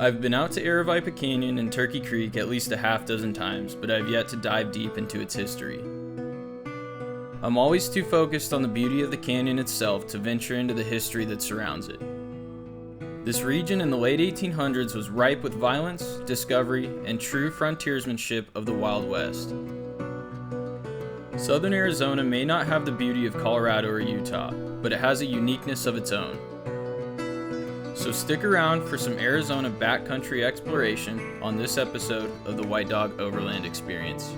I've been out to Aravaipa Canyon and Turkey Creek at least a half dozen times, but I've yet to dive deep into its history. I'm always too focused on the beauty of the canyon itself to venture into the history that surrounds it. This region in the late 1800s was ripe with violence, discovery, and true frontiersmanship of the Wild West. Southern Arizona may not have the beauty of Colorado or Utah, but it has a uniqueness of its own. So stick around for some Arizona backcountry exploration on this episode of the White Dog Overland Experience.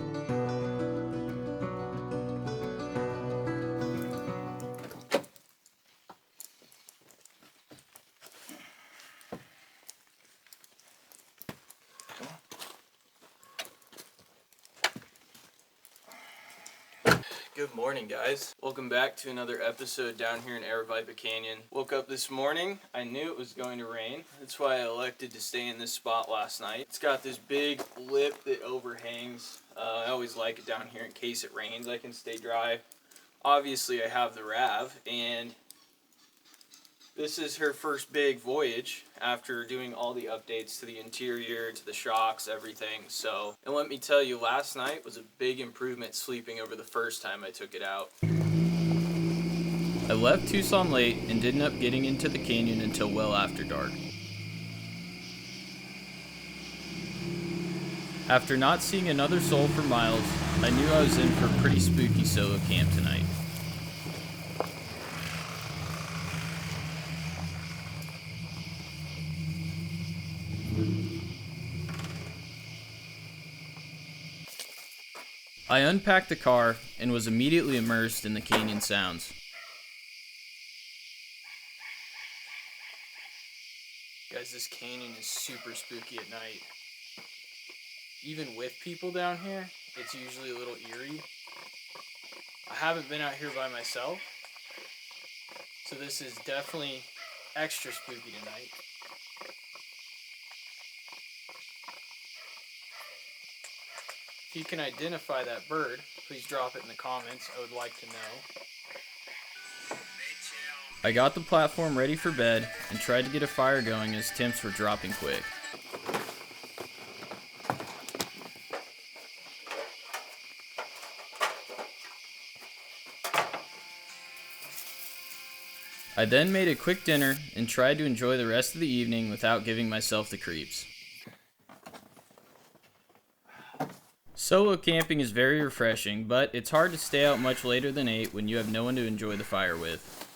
Good morning, guys. Welcome back to another episode down here in Aravaipa Canyon. Woke up this morning. I knew it was going to rain. That's why I elected to stay in this spot last night. It's got this big lip that overhangs. I always like it down here in case it rains. I can stay dry. Obviously, I have the Rav, and this is her first big voyage after doing all the updates to the interior, to the shocks, everything. So, and let me tell you, last night was a big improvement sleeping over the first time I took it out. I left Tucson late and didn't end up getting into the canyon until well after dark. After not seeing another soul for miles, I knew I was in for a pretty spooky solo camp tonight. I unpacked the car and was immediately immersed in the canyon sounds. Guys, this canyon is super spooky at night. Even with people down here, it's usually a little eerie. I haven't been out here by myself, so this is definitely extra spooky tonight. If you can identify that bird, please drop it in the comments. I would like to know. I got the platform ready for bed and tried to get a fire going as temps were dropping quick. I then made a quick dinner and tried to enjoy the rest of the evening without giving myself the creeps. Solo camping is very refreshing, but it's hard to stay out much later than 8 when you have no one to enjoy the fire with.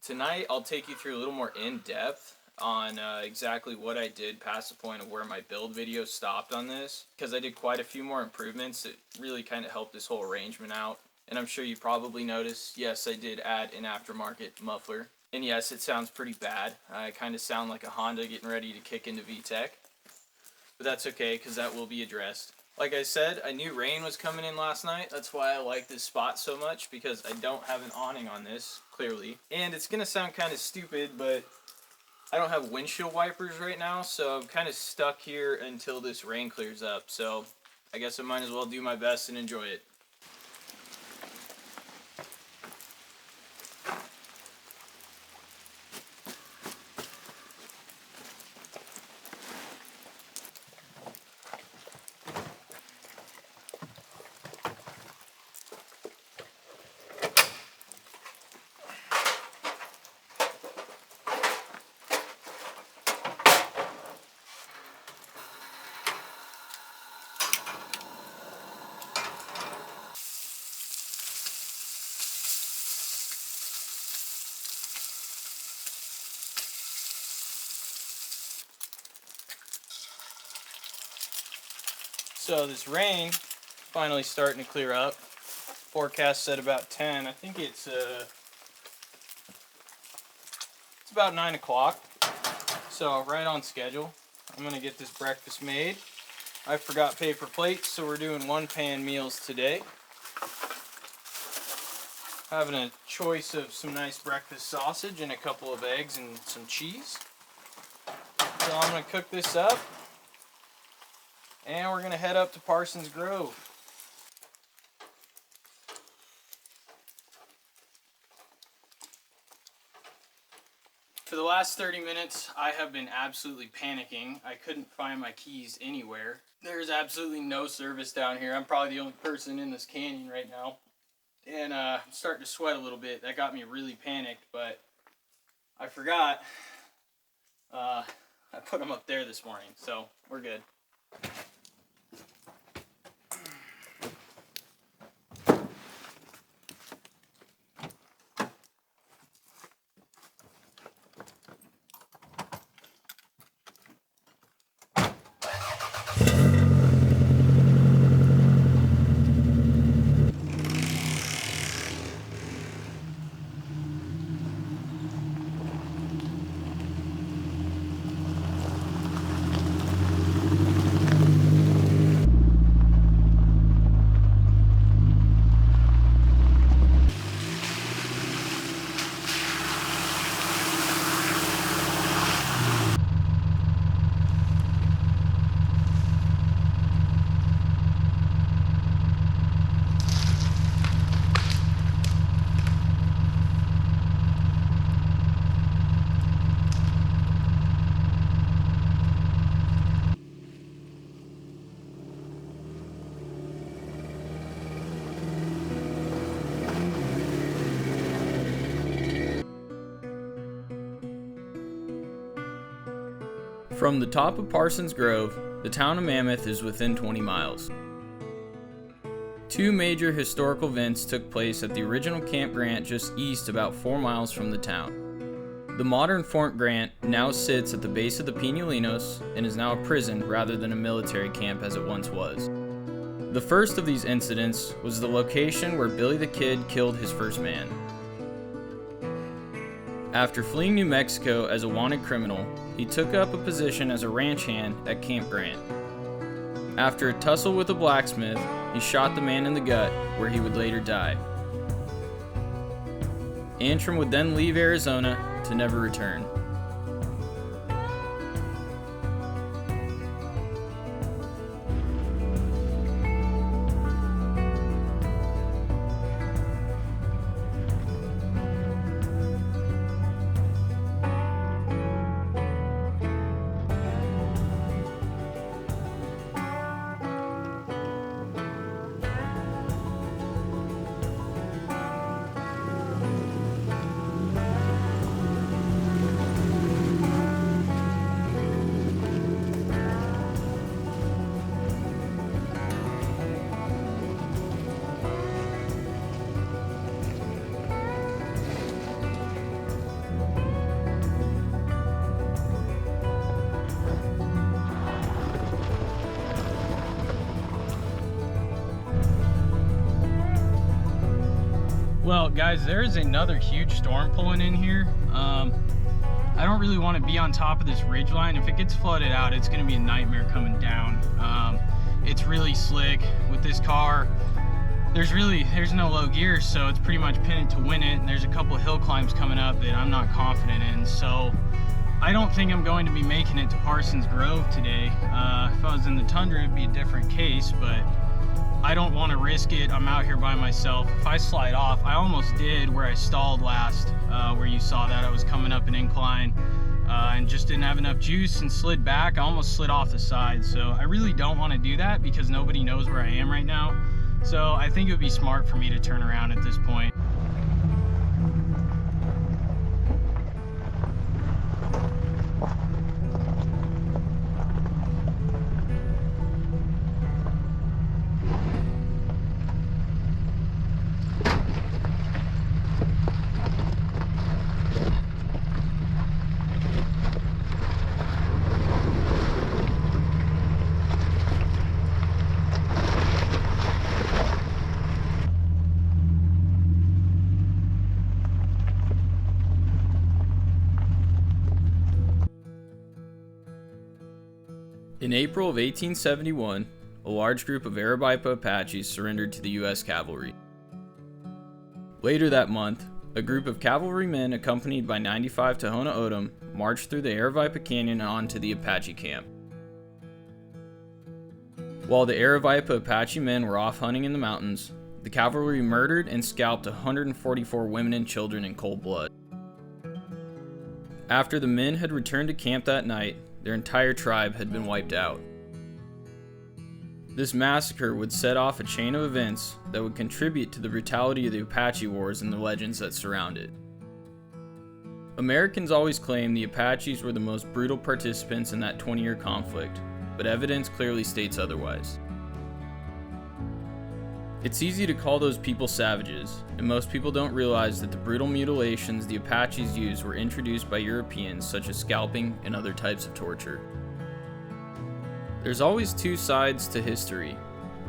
Tonight, I'll take you through a little more in-depth on exactly what I did past the point of where my build video stopped on this, because I did quite a few more improvements that really kind of helped this whole arrangement out. And I'm sure you probably noticed, yes, I did add an aftermarket muffler. And yes, it sounds pretty bad. I kind of sound like a Honda getting ready to kick into VTEC. But that's okay, because that will be addressed. Like I said, I knew rain was coming in last night. That's why I like this spot so much, because I don't have an awning on this, clearly. And it's going to sound kind of stupid, but I don't have windshield wipers right now, so I'm kind of stuck here until this rain clears up. So I guess I might as well do my best and enjoy it. So this rain finally starting to clear up. Forecast said about 10. I think it's about 9 o'clock. So right on schedule. I'm gonna get this breakfast made. I forgot paper plates, so we're doing one pan meals today. Having a choice of some nice breakfast sausage and a couple of eggs and some cheese. So I'm gonna cook this up. And we're going to head up to Parsons Grove. For the last 30 minutes, I have been absolutely panicking. I couldn't find my keys anywhere. There's absolutely no service down here. I'm probably the only person in this canyon right now. And I'm starting to sweat a little bit. That got me really panicked, but I forgot. I put them up there this morning, so we're good. From the top of Parsons Grove, the town of Mammoth is within 20 miles. Two major historical events took place at the original Camp Grant just east about 4 miles from the town. The modern Fort Grant now sits at the base of the Pinolinos and is now a prison rather than a military camp as it once was. The first of these incidents was the location where Billy the Kid killed his first man. After fleeing New Mexico as a wanted criminal, he took up a position as a ranch hand at Camp Grant. After a tussle with a blacksmith, he shot the man in the gut, where he would later die. Antrim would then leave Arizona to never return. Well, guys, there is another huge storm pulling in here. I don't really want to be on top of this ridge line. If it gets flooded out, it's going to be a nightmare coming down. It's really slick with this car. There's no low gear, so it's pretty much pinned to win it. And there's a couple hill climbs coming up that I'm not confident in. So I don't think I'm going to be making it to Parsons Grove today. If I was in the tundra, it'd be a different case, but I don't want to risk it. I'm out here by myself. If I slide off, I almost did where I stalled last, where you saw that I was coming up an incline and just didn't have enough juice and slid back. I almost slid off the side. So I really don't want to do that because nobody knows where I am right now. So I think it would be smart for me to turn around at this point. In April of 1871, a large group of Aravaipa Apaches surrendered to the U.S. cavalry. Later that month, a group of cavalrymen accompanied by 95 Tohono O'odham marched through the Aravaipa Canyon and onto the Apache camp. While the Aravaipa Apache men were off hunting in the mountains, the cavalry murdered and scalped 144 women and children in cold blood. After the men had returned to camp that night, their entire tribe had been wiped out. This massacre would set off a chain of events that would contribute to the brutality of the Apache Wars and the legends that surround it. Americans always claimed the Apaches were the most brutal participants in that 20-year conflict, but evidence clearly states otherwise. It's easy to call those people savages, and most people don't realize that the brutal mutilations the Apaches used were introduced by Europeans, such as scalping and other types of torture. There's always two sides to history,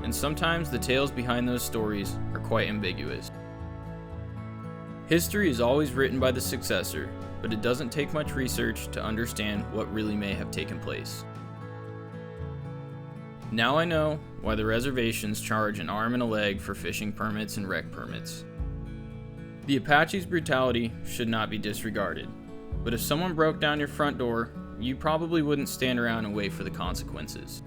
and sometimes the tales behind those stories are quite ambiguous. History is always written by the successor, but it doesn't take much research to understand what really may have taken place. Now I know why the reservations charge an arm and a leg for fishing permits and rec permits. The Apache's brutality should not be disregarded, but if someone broke down your front door, you probably wouldn't stand around and wait for the consequences.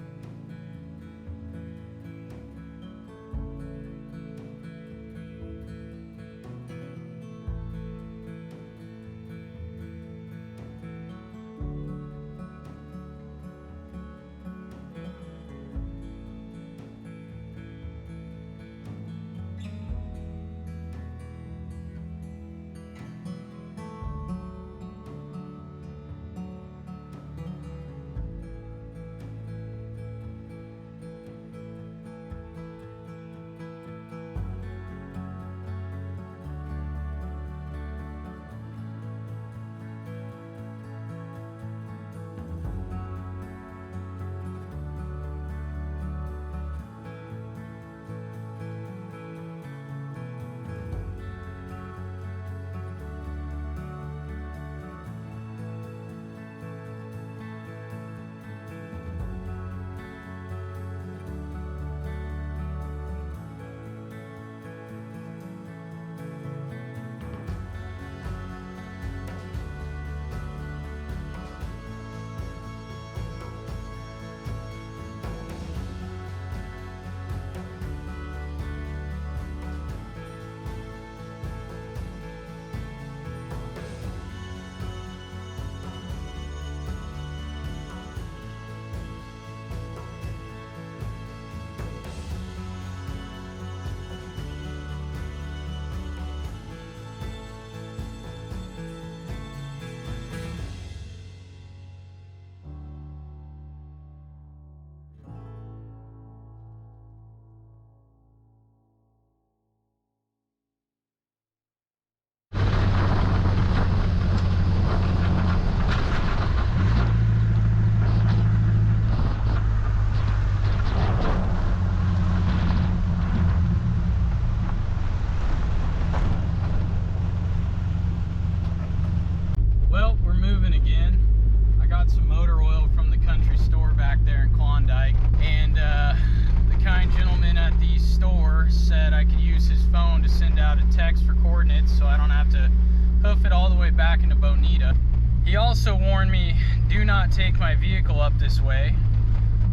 He also warned me, do not take my vehicle up this way.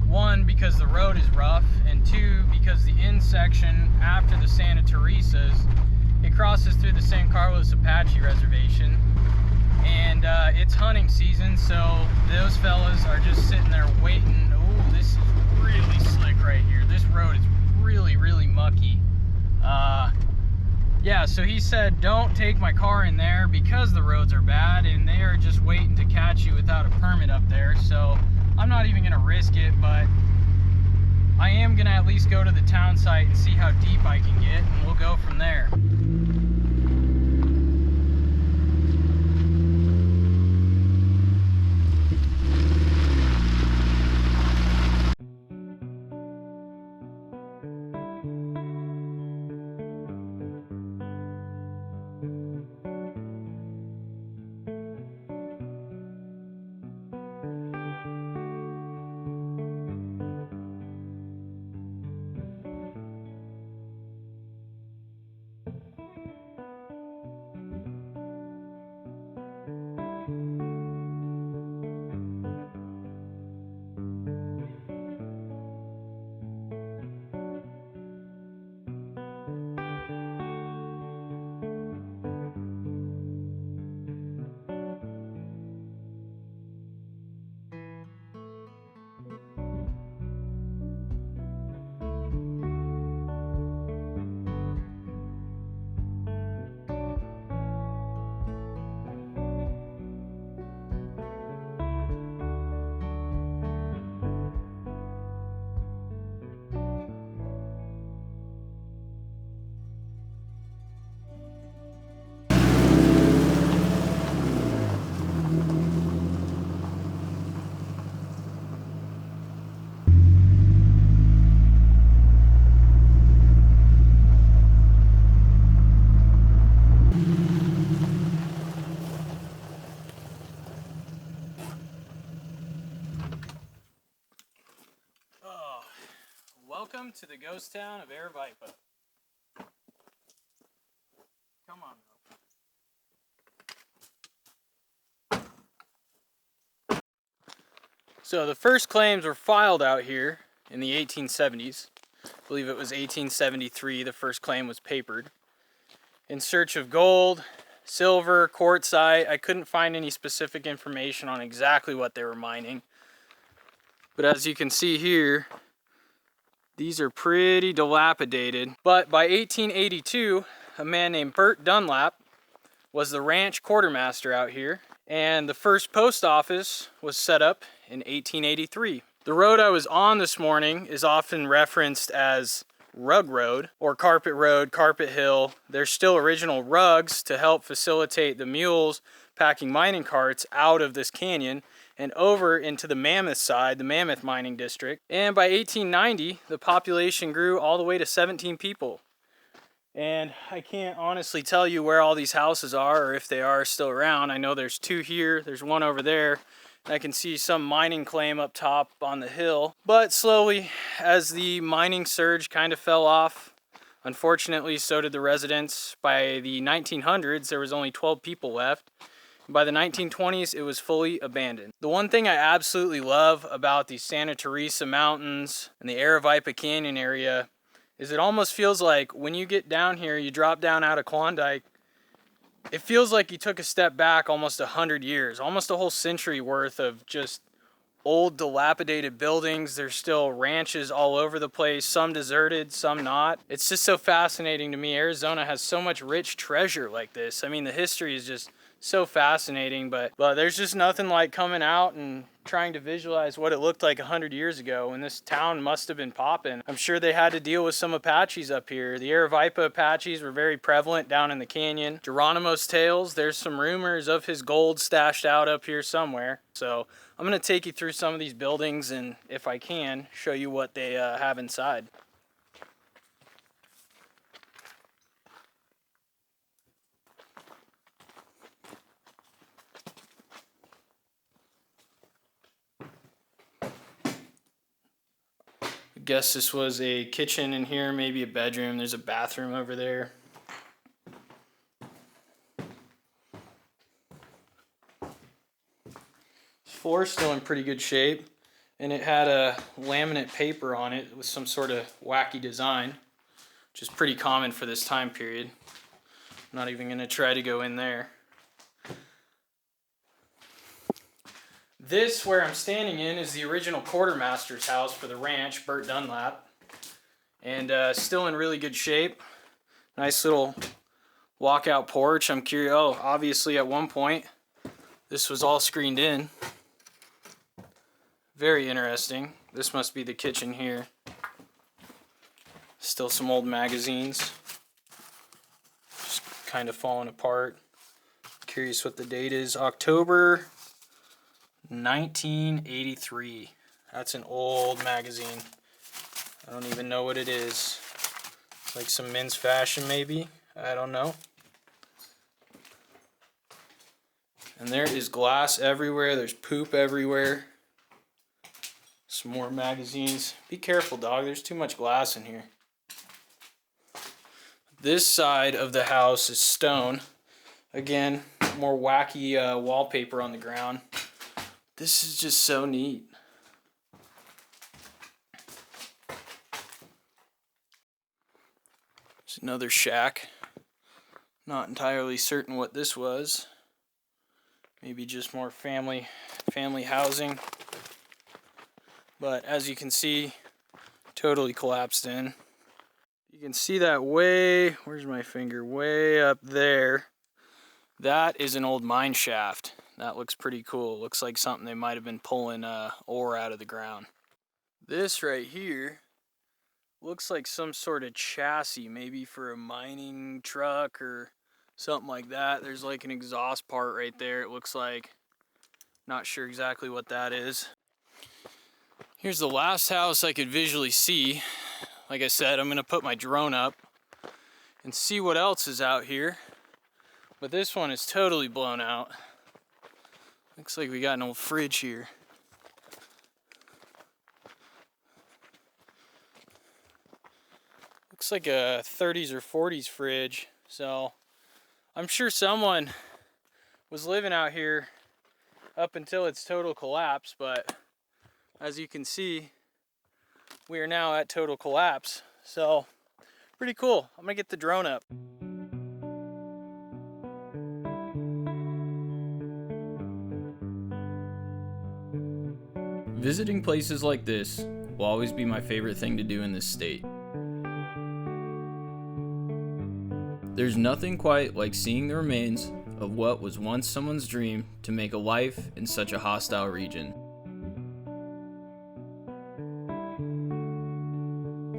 One, because the road is rough, and two, because the end section after the Santa Teresa's, it crosses through the San Carlos Apache Reservation, and it's hunting season, so those fellas are just sitting there waiting. Oh, this is really slick right here. This road is really, really mucky. Yeah, so he said don't take my car in there because the roads are bad and they are just waiting to catch you without a permit up there. So I'm not even gonna risk it, but I am gonna at least go to the town site and see how deep I can get, and we'll go from there. to the ghost town of Aravaipa. Come on. So the first claims were filed out here in the 1870s. I believe it was 1873 the first claim was papered. In search of gold, silver, quartzite. I couldn't find any specific information on exactly what they were mining. But as you can see here, these are pretty dilapidated. But by 1882, a man named Bert Dunlap was the ranch quartermaster out here, and the first post office was set up in 1883. The road I was on this morning is often referenced as Rug Road or Carpet Hill. There's still original rugs to help facilitate the mules packing mining carts out of this canyon and over into the Mammoth side, the Mammoth mining district. And by 1890, the population grew all the way to 17 people. And I can't honestly tell you where all these houses are or if they are still around. I know there's two here, there's one over there. And I can see some mining claim up top on the hill. But slowly, as the mining surge kind of fell off, unfortunately, so did the residents. By the 1900s, there was only 12 people left. By the 1920s, it was fully abandoned. The one thing I absolutely love about the Santa Teresa Mountains and the Aravaipa Canyon area is it almost feels like when you get down here, you drop down out of Klondike, it feels like you took a step back almost 100 years, almost a whole century worth of just old dilapidated buildings. There's still ranches all over the place, some deserted, some not. It's just so fascinating to me. Arizona has so much rich treasure like this. I mean, the history is just so fascinating, but there's just nothing like coming out and trying to visualize what it looked like 100 years ago when this town must have been popping. I'm sure they had to deal with some Apaches up here. The Aravaipa Apaches were very prevalent down in the canyon. Geronimo's tales, there's some rumors of his gold stashed out up here somewhere. So I'm going to take you through some of these buildings and, if I can, show you what they have inside. I guess this was a kitchen in here, maybe a bedroom. There's a bathroom over there. Floor's still in pretty good shape, and it had a laminate paper on it with some sort of wacky design, which is pretty common for this time period. I'm not even going to try to go in there. This, where I'm standing in, is the original quartermaster's house for the ranch, Bert Dunlap. And still in really good shape. Nice little walkout porch. I'm curious, oh, obviously at one point, this was all screened in. Very interesting. This must be the kitchen here. Still some old magazines. Just kind of falling apart. Curious what the date is. October 1983. That's an old magazine. I don't even know what it is. Like some men's fashion maybe? I don't know. And there is glass everywhere. There's poop everywhere. Some more magazines. Be careful, dog. There's too much glass in here. This side of the house is stone. Again, more wacky wallpaper on the ground. This is just so neat. There's another shack. Not entirely certain what this was. Maybe just more family housing. But as you can see, totally collapsed in. You can see that way, where's my finger? Way up there. That is an old mine shaft. That looks pretty cool. Looks like something they might have been pulling ore out of the ground. This right here looks like some sort of chassis, maybe for a mining truck or something like that. There's like an exhaust part right there, it looks like. Not sure exactly what that is. Here's the last house I could visually see. Like I said, I'm going to put my drone up and see what else is out here. But this one is totally blown out. Looks like we got an old fridge here. Looks like a 30s or 40s fridge. So I'm sure someone was living out here up until its total collapse, but as you can see, we are now at total collapse. So pretty cool. I'm gonna get the drone up. Visiting places like this will always be my favorite thing to do in this state. There's nothing quite like seeing the remains of what was once someone's dream to make a life in such a hostile region.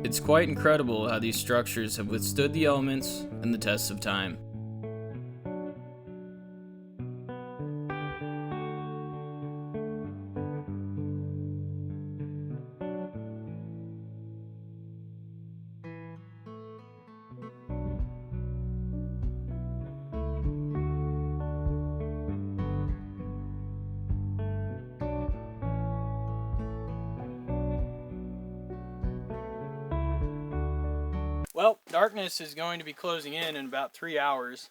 It's quite incredible how these structures have withstood the elements and the tests of time. Well, darkness is going to be closing in about 3 hours.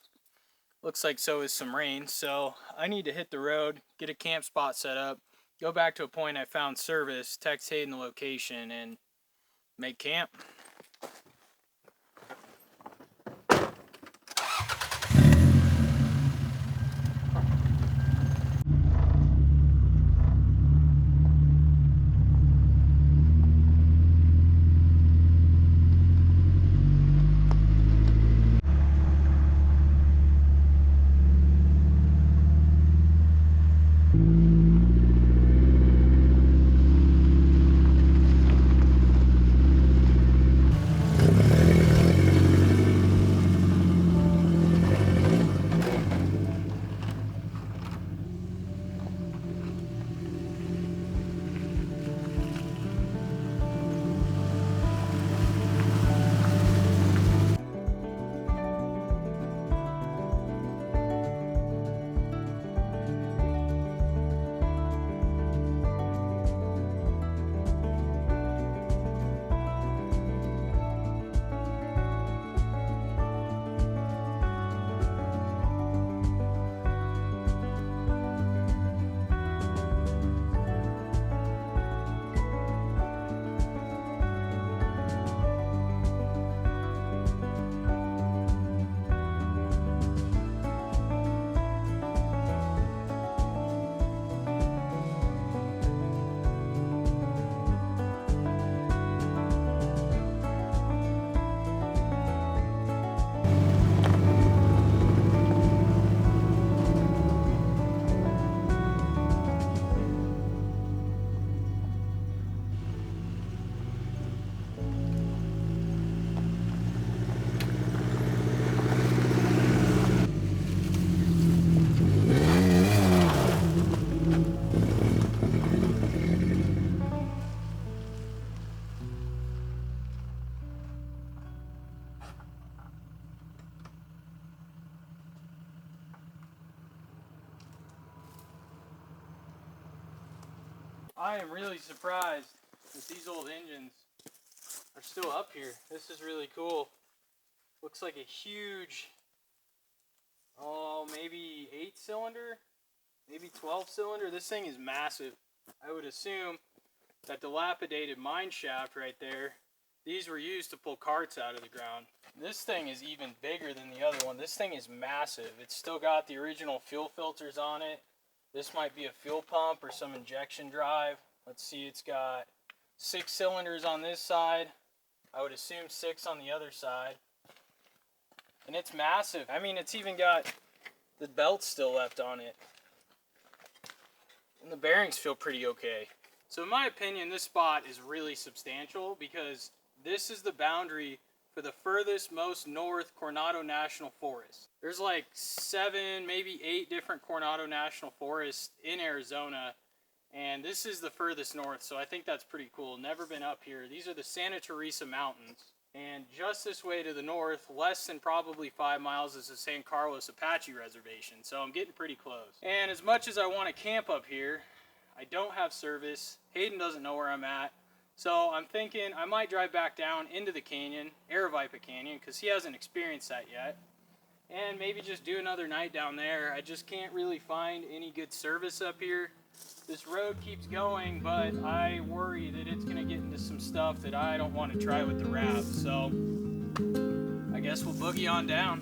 Looks like so is some rain, so I need to hit the road, get a camp spot set up, go back to a point I found service, text Hayden the location, and make camp. I am really surprised that these old engines are still up here. This is really cool. Looks like a huge, maybe 8-cylinder, maybe 12-cylinder. This thing is massive. I would assume that dilapidated mine shaft right there, these were used to pull carts out of the ground. This thing is even bigger than the other one. This thing is massive. It's still got the original fuel filters on it. This might be a fuel pump or some injection drive. Let's see, it's got 6 cylinders on this side. I would assume 6 on the other side. And it's massive. I mean, it's even got the belts still left on it. And the bearings feel pretty okay. So in my opinion, this spot is really substantial because this is the boundary for the furthest most north Coronado National Forest. There's like 7, maybe 8 different Coronado National Forests in Arizona, and this is the furthest north, so I think that's pretty cool. Never been up here. These are the Santa Teresa Mountains, and just this way to the north, less than probably 5 miles, is the San Carlos Apache Reservation, so I'm getting pretty close. And as much as I want to camp up here, I don't have service. Hayden doesn't know where I'm at. So I'm thinking I might drive back down into the canyon, Aravaipa Canyon, because he hasn't experienced that yet. And maybe just do another night down there. I just can't really find any good service up here. This road keeps going, but I worry that it's gonna get into some stuff that I don't want to try with the Rav. So I guess we'll boogie on down.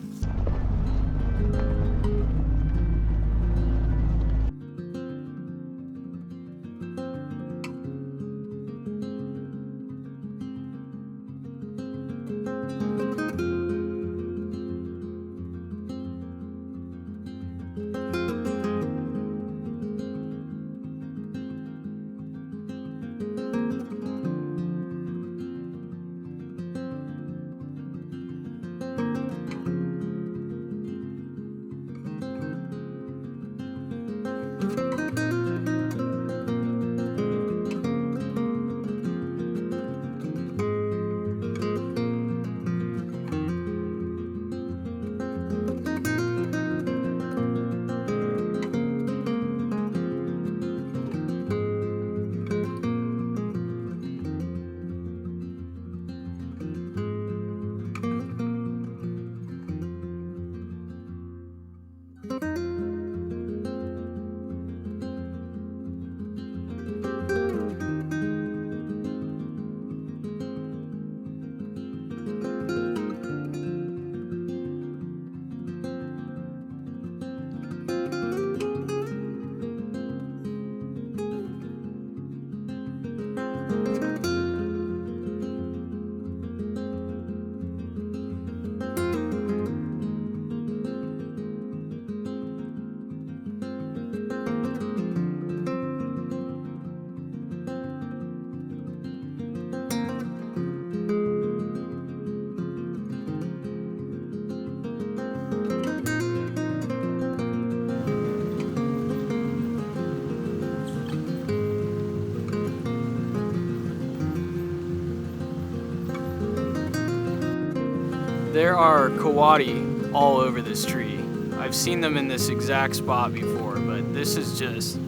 There are coati all over this tree. I've seen them in this exact spot before, but this is just,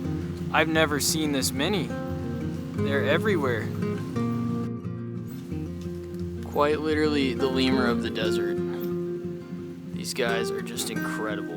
I've never seen this many. They're everywhere. Quite literally the lemur of the desert. These guys are just incredible.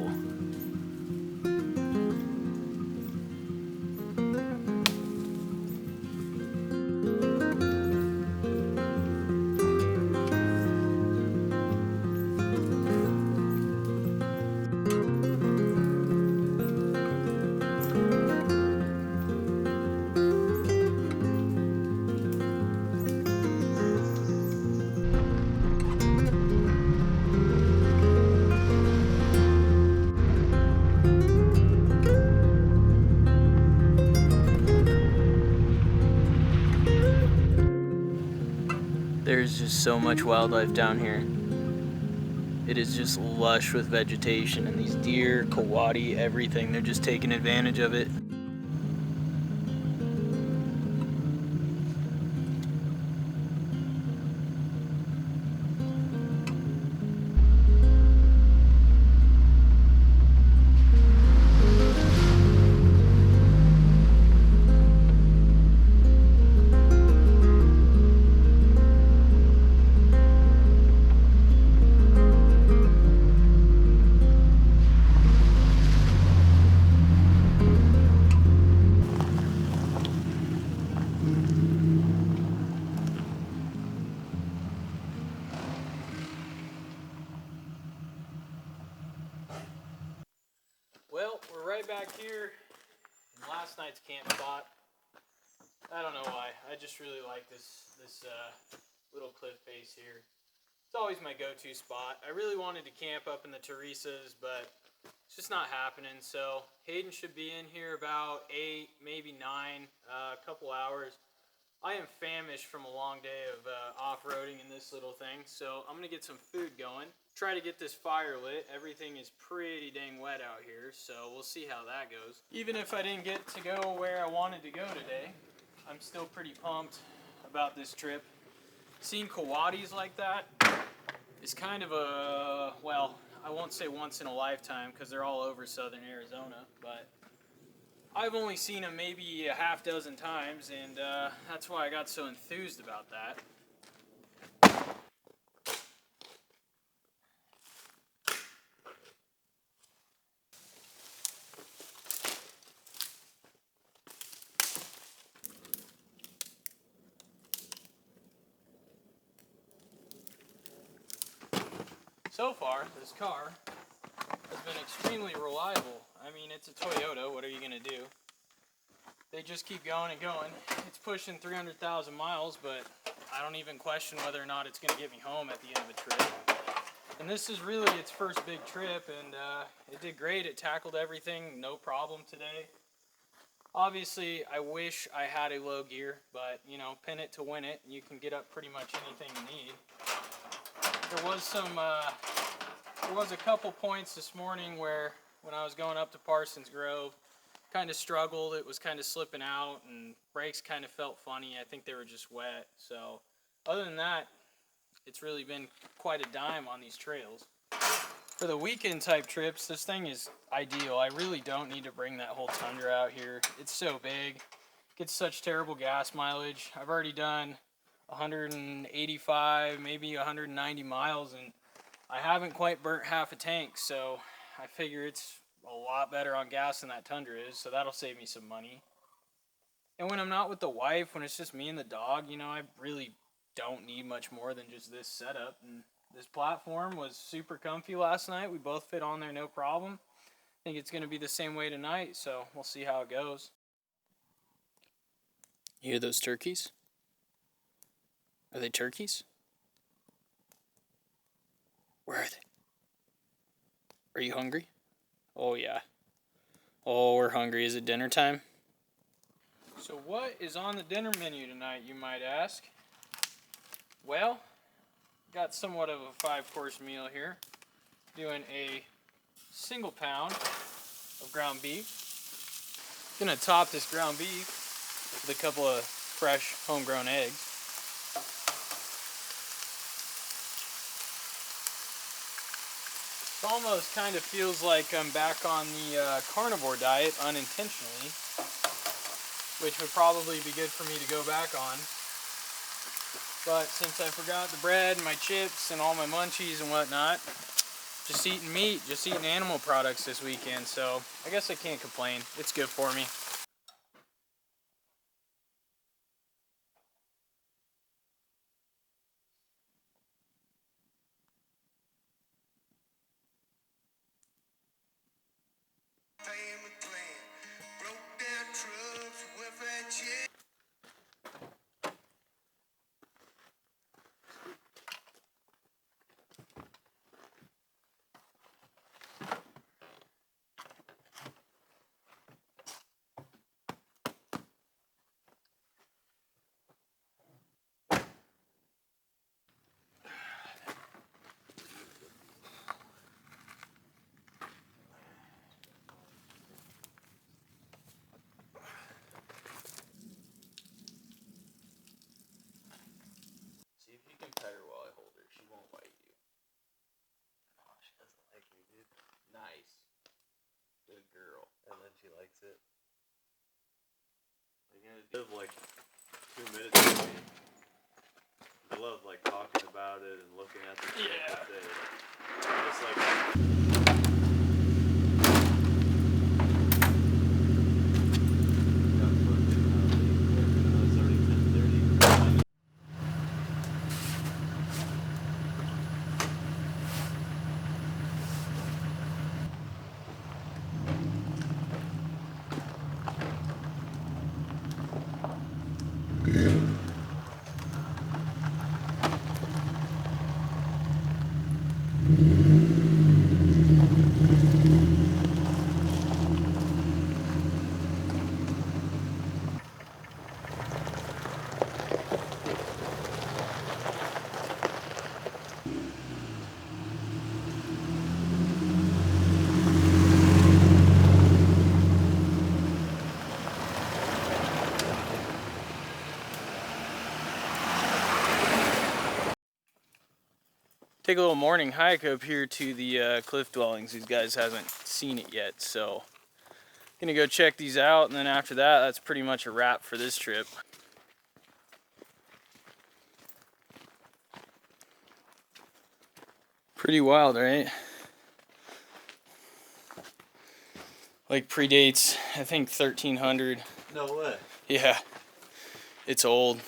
There's just so much wildlife down here. It is just lush with vegetation, and these deer, coati, everything, they're just taking advantage of it. Well, we're right back here in last night's camp spot. I don't know why. I just really like this little cliff face here. It's always my go-to spot. I really wanted to camp up in the Teresas, but it's just not happening. So Hayden should be in here about 8, maybe 9, a couple hours. I am famished from a long day of off-roading in this little thing, so I'm gonna get some food going. Try to get this fire lit. Everything is pretty dang wet out here, so we'll see how that goes. Even if I didn't get to go where I wanted to go today, I'm still pretty pumped about this trip. Seeing coatis like that is kind of a, well, I won't say once in a lifetime because they're all over southern Arizona, but I've only seen them maybe a half dozen times, and that's why I got so enthused about that. So far, this car has been extremely reliable. I mean, it's a Toyota, what are you gonna do? They just keep going and going. It's pushing 300,000 miles, but I don't even question whether or not it's gonna get me home at the end of a trip. And this is really its first big trip, and it did great. It tackled everything, no problem today. Obviously, I wish I had a low gear, but you know, pin it to win it, and you can get up pretty much anything you need. There was a couple points this morning where, when I was going up to Parsons Grove, kind of struggled. It was kind of slipping out, and brakes kind of felt funny. I think they were just wet. So, other than that, it's really been quite a dime on these trails. For the weekend type trips, this thing is ideal. I really don't need to bring that whole Tundra out here. It's so big. Gets such terrible gas mileage. I've already done 185, maybe 190 miles, and I haven't quite burnt half a tank, so I figure it's a lot better on gas than that Tundra is, so that'll save me some money. And when I'm not with the wife, when it's just me and the dog, you know, I really don't need much more than just this setup. And this platform was super comfy last night. We both fit on there no problem. I think it's going to be the same way tonight, so we'll see how it goes. You hear those turkeys? Are they turkeys? Where are they? Are you hungry? Oh yeah. Oh, we're hungry. Is it dinner time? So what is on the dinner menu tonight, you might ask? Well, got somewhat of a 5-course meal here. Doing a single pound of ground beef. Gonna top this ground beef with a couple of fresh homegrown eggs. It almost kind of feels like I'm back on the carnivore diet unintentionally, which would probably be good for me to go back on. But since I forgot the bread and my chips and all my munchies and whatnot, just eating meat, just eating animal products this weekend, so I guess I can't complain. It's good for me. See if you can pet her while I hold her. She won't bite you. Oh, she doesn't like me, dude. Nice. Good girl. And then she likes it. You're gonna live like 2 minutes with me. I love like talking about it and looking at the shit. Yeah. Just like. Take a little morning hike up here to the cliff dwellings. These guys haven't seen it yet, so Gonna go check these out, and then after that, that's pretty much a wrap for this trip. Pretty wild, right? Like predates, I think 1300. No way. Yeah, it's old.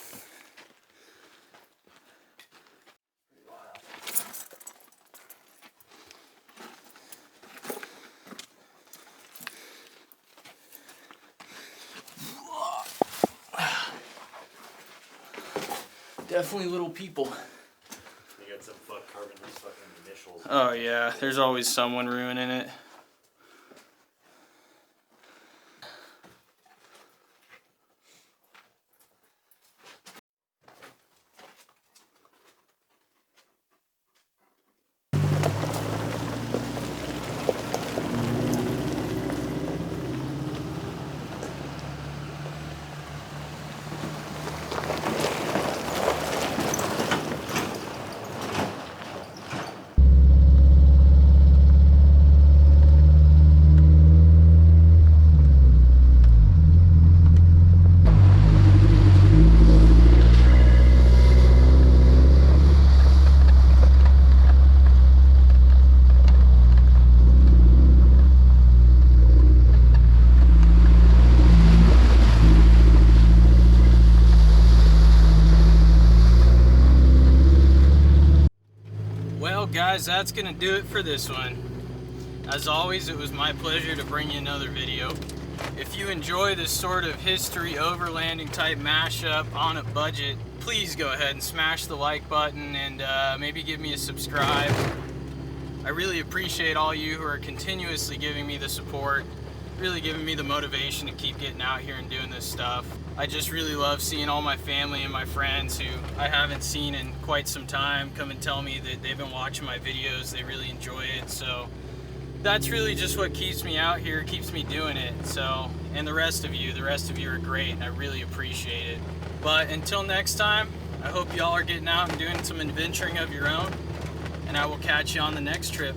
Definitely little people. You got some fuck carving these fucking initials. Oh yeah, there's always someone ruining it. Well guys, that's gonna do it for this one. As always, it was my pleasure to bring you another video. If you enjoy this sort of history overlanding type mashup on a budget, please go ahead and smash the like button and maybe give me a subscribe. I really appreciate all you who are continuously giving me the support, really giving me the motivation to keep getting out here and doing this stuff. I just really love seeing all my family and my friends who I haven't seen in quite some time come and tell me that they've been watching my videos, they really enjoy it. So that's really just what keeps me out here, keeps me doing it. So, and the rest of you are great, and I really appreciate it. But until next time, I hope y'all are getting out and doing some adventuring of your own, and I will catch you on the next trip.